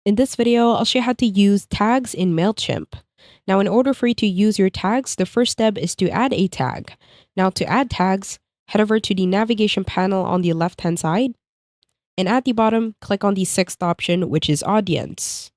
In this video, I'll show you how to use tags in Mailchimp. Now, in order for you to use your tags, the first step is to add a tag. Now, to add tags, head over to the navigation panel on the left-hand side, and at the bottom, click on the sixth option, which is Audience.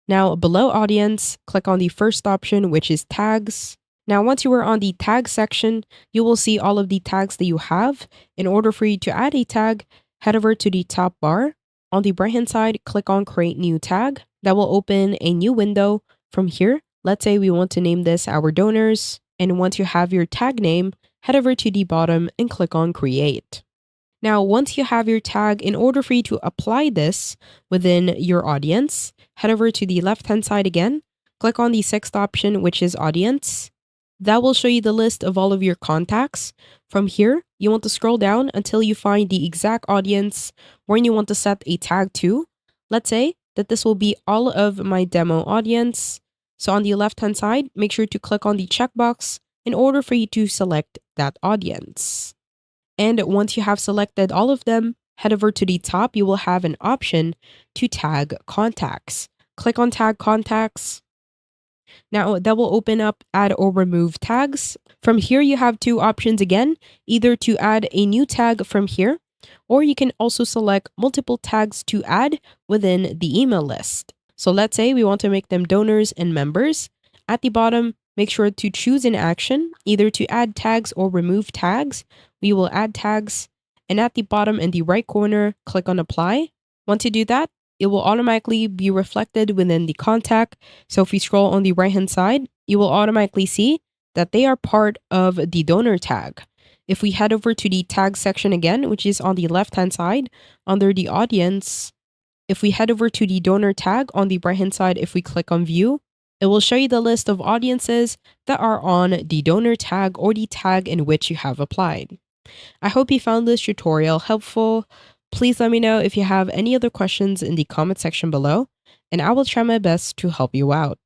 Now, below Audience, click on the first option, which is Tags. Now, once you are on the tag section, you will see all of the tags that you have. In order for you to add a tag, head over to the top bar. On the right-hand side, click on Create New Tag. That will open a new window. From here, let's say we want to name this Our Donors. And once you have your tag name, head over to the bottom and click on Create. Now, once you have your tag, in order for you to apply this within your audience, head over to the left-hand side again, click on the sixth option, which is Audience. That will show you the list of all of your contacts. From here, you want to scroll down until you find the exact audience where you want to set a tag to. Let's say that this will be all of my demo audience. So on the left-hand side, make sure to click on the checkbox in order for you to select that audience. And once you have selected all of them, head over to the top. You will have an option to tag contacts. Click on Tag Contacts. Now that will open up Add or Remove Tags. From here, you have two options again, either to add a new tag from here, or you can also select multiple tags to add within the email list. So let's say we want to make them donors and members. At the bottom, make sure to choose an action, either to add tags or remove tags. We will add tags. And at the bottom in the right corner, click on Apply. Once you do that, it will automatically be reflected within the contact. So if we scroll on the right-hand side, you will automatically see that they are part of the donor tag. If we head over to the tag section again, which is on the left-hand side, under the audience, if we head over to the donor tag on the right-hand side, if we click on View, it will show you the list of audiences that are on the donor tag or the tag in which you have applied. I hope you found this tutorial helpful. Please let me know if you have any other questions in the comment section below, and I will try my best to help you out.